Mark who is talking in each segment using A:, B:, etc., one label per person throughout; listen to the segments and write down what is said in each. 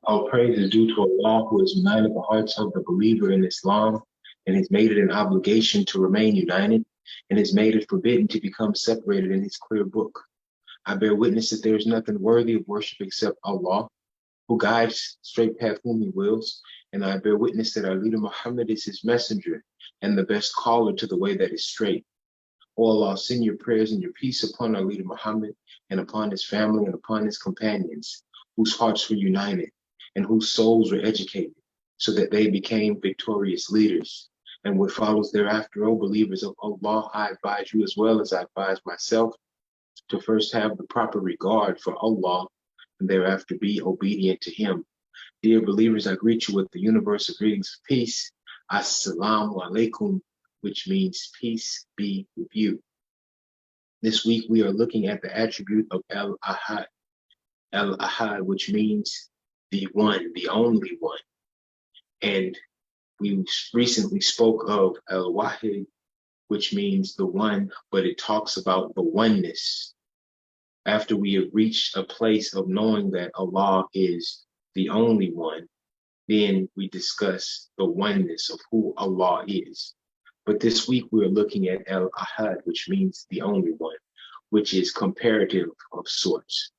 A: All praise is due to Allah who has united the hearts of the believer in Islam and has made it an obligation to remain united and has made it forbidden to become separated in his clear book. I bear witness that there is nothing worthy of worship except Allah, who guides straight path whom he wills, and I bear witness that our leader Muhammad is his messenger and the best caller to the way that is straight. O Allah, send your prayers and your peace upon our leader Muhammad and upon his family and upon his companions, whose hearts were united and whose souls were educated, so that they became victorious leaders. And what follows thereafter, O believers of Allah, I advise you as well as I advise myself to first have the proper regard for Allah and thereafter be obedient to him. Dear believers, I greet you with the universal greetings of peace. Assalamu alaikum, which means peace be with you. This week we are looking at the attribute of Al-Ahad. Al-Ahad, which means the one, the only one. And we recently spoke of Al-Wāḥid, which means the one, but it talks about the oneness. After we have reached a place of knowing that Allah is the only one, then we discuss the oneness of who Allah is. But this week we're looking at Al-Ahad, which means the only one, which is comparative of sorts.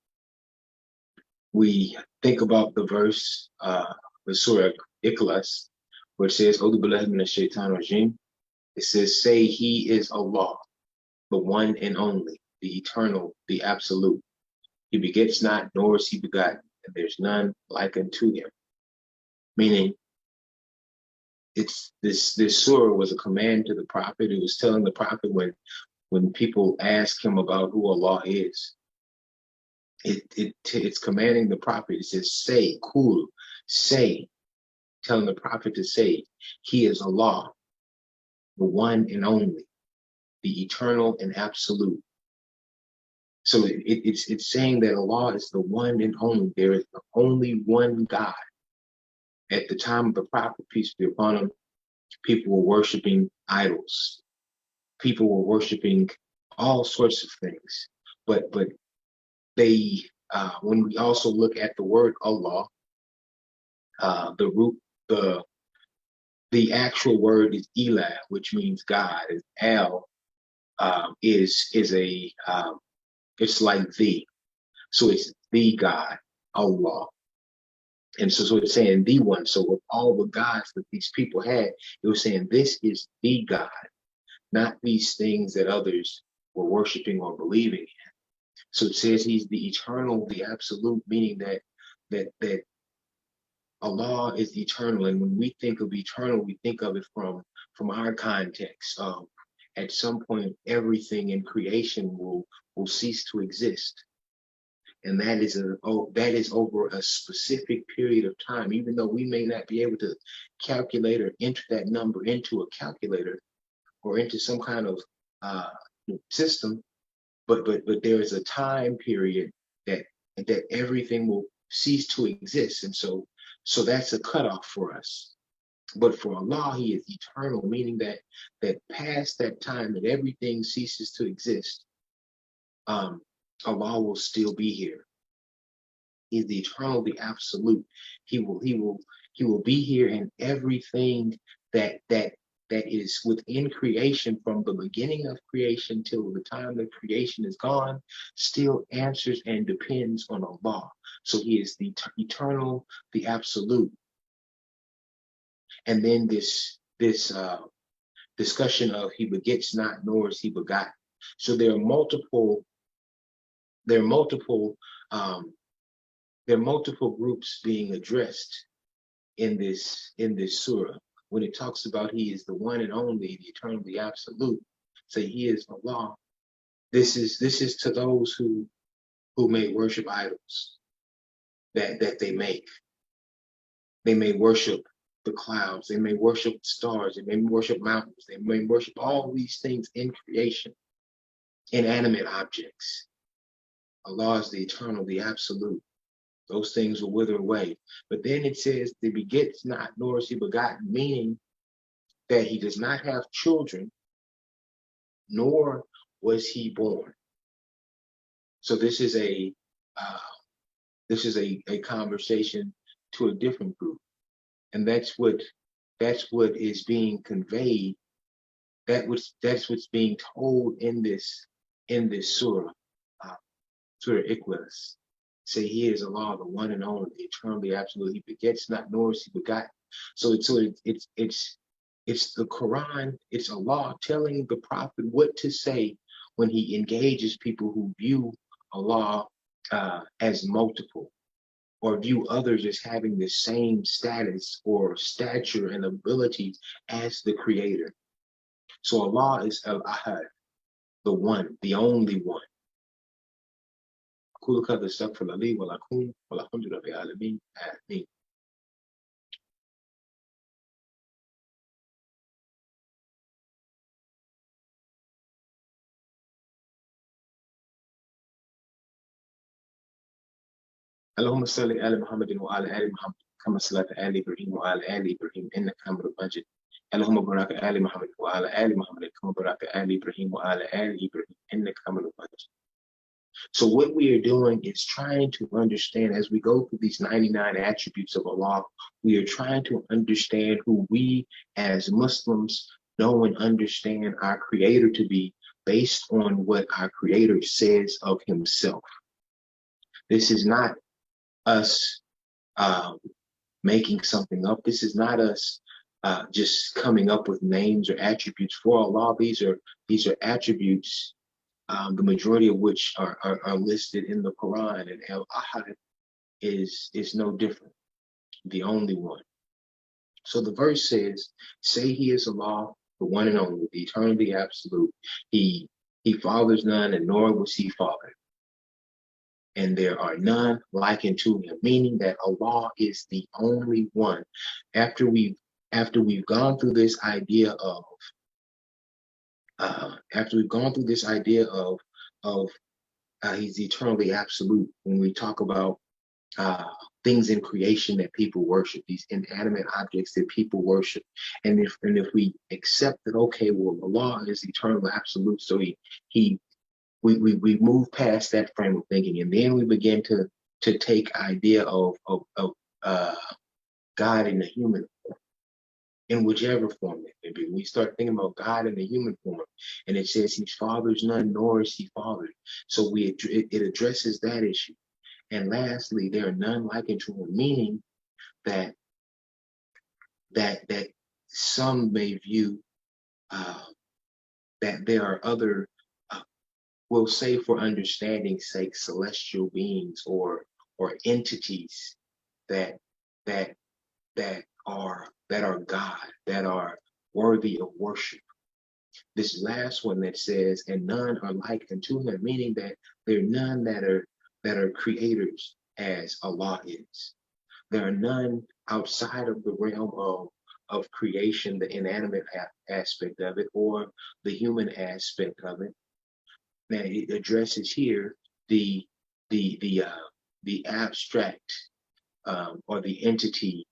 A: We think about the verse, the Surah Al-Ikhlāṣ, where it says, "A'udhu billahi minash shaitanir rajim." It says, "Say he is Allah, the one and only, the eternal, the absolute. He begets not, nor is he begotten, and there's none like unto him." Meaning, it's this surah was a command to the prophet. It was telling the prophet when people ask him about who Allah is, it's commanding the prophet. It says, "Say, kul, say," telling the prophet to say, he is Allah, the one and only, the eternal and absolute. So it's saying that Allah is the one and only. There is the only one God. At the time of the prophet, peace be upon him, people were worshiping idols. People were worshiping all sorts of things. But they, when we also look at the word Allah, the root, the actual word is ilah, which means God. And Al is a it's like the, so it's the God, Allah. And so it's saying the one. So of all the gods that these people had, it was saying this is the God, not these things that others were worshiping or believing in. So it says he's the eternal, the absolute, meaning that Allah is eternal. And when we think of eternal, we think of it from our context of at some point everything in creation will cease to exist. And that is over a specific period of time, even though we may not be able to calculate or enter that number into a calculator or into some kind of system, but there is a time period that everything will cease to exist. And so that's a cutoff for us. But for Allah, he is eternal, meaning that past that time that everything ceases to exist, Allah will still be here. He's the eternal, the absolute. He will be here, and everything that is within creation from the beginning of creation till the time that creation is gone still answers and depends on Allah. So he is the eternal, the absolute. And then this discussion of he begets not, nor is he begotten. So there are multiple groups being addressed in this surah. When it talks about he is the one and only, the eternal, the absolute, say he is Allah. This is to those who may worship idols that they make. They may worship the clouds, they may worship the stars, they may worship mountains, they may worship all these things in creation, inanimate objects. Allah is the eternal, the absolute. Those things will wither away. But then it says, "He begets not, nor is he begotten," meaning that he does not have children, nor was he born. So this is a conversation to a different group. And that's what is being conveyed. That's what's being told in this surah, Surah Al-Ikhlāṣ. Say He is Allah, the one and only, the eternal, the absolute. He begets not, nor is He begotten. So it's the Quran. It's Allah telling the Prophet what to say when he engages people who view Allah as multiple, or view others as having the same status or stature and abilities as the Creator. So Allah is Al-Ahad, the one, the only one. أقول هذا استغفر لي ولكم والحمد لله رب العالمين آمين. اللهم صل على محمد وعلى آل محمد كما صليت على آل إبراهيم وعلى آل إبراهيم إنك حميد مجيد. اللهم بارك على آل محمد وعلى آل محمد كما باركت على آل إبراهيم وعلى آل إبراهيم إنك حميد مجيد. So what we are doing is trying to understand, as we go through these 99 attributes of Allah, we are trying to understand who we as Muslims know and understand our Creator to be based on what our Creator says of Himself. This is not us making something up. This is not us just coming up with names or attributes for Allah. These are attributes, the majority of which are listed in the Quran, and Al-Ahad is no different, the only one. So the verse says, say He is Allah, the one and only, the eternal, the absolute. He fathers none, and nor was He fathered. And there are none like unto Him, meaning that Allah is the only one. After we've gone through this idea of He's eternally absolute, when we talk about things in creation that people worship, these inanimate objects that people worship, and if we accept that, okay, well, Allah is eternal absolute, so we move past that frame of thinking, and then we begin to take idea of God in the human form, in whichever form it may be. We start thinking about God in the human form, and it says He fathers none, nor is He fathered. So it addresses that issue. And lastly, there are none like unto Him, meaning that some may view that there are other, we'll say for understanding's sake, celestial beings or entities that are God, that are worthy of worship. This last one that says, and none are like unto Him, meaning that there are none that are creators as Allah is. There are none outside of the realm of creation, the inanimate aspect of it, or the human aspect of it. Now it addresses here the abstract or the entity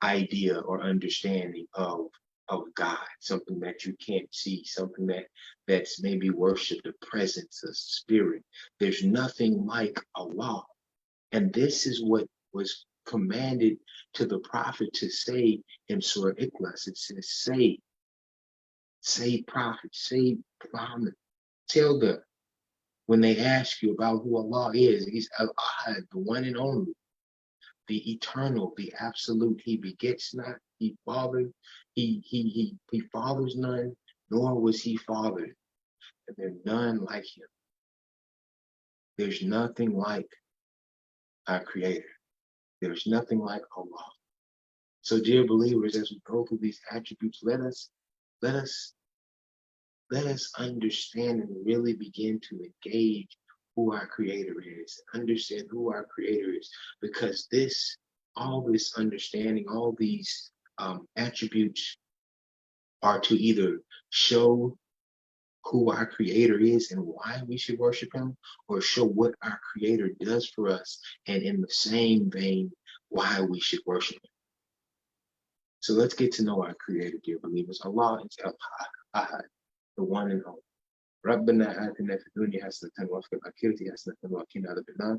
A: idea or understanding of God, something that you can't see, something that's maybe worship, the presence, a spirit. There's nothing like Allah. And this is what was commanded to the Prophet to say in Surah Al-Ikhlāṣ. It says, say Prophet, say Muhammad, tell them, when they ask you about who Allah is, He's Al-Ahad, the one and only, the eternal, the absolute. He begets not, He fathered, He fathers none, nor was He fathered. And there's none like Him. There's nothing like our Creator. There's nothing like Allah. So, dear believers, as we go through these attributes, let us understand and really begin to engage who our Creator is, understand who our Creator is, because all this understanding, all these attributes are to either show who our Creator is and why we should worship Him, or show what our Creator does for us, and in the same vein, why we should worship Him. So let's get to know our Creator, dear believers. Allah is Al-Ahad, the one and only. ربنا آتنا في الدنيا حسنة وفي الآخرة حسنة وقنا عذاب النار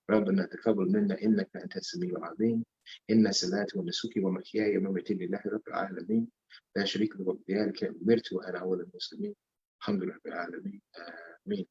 A: ربنا تقبل منا إنك أنت السميع العليم إن صلاتي ونسكي ومحياي ومماتي لله رب العالمين لا شريك له وبذلك أمرت وأنا أول المسلمين الحمد لله رب العالمين آمين.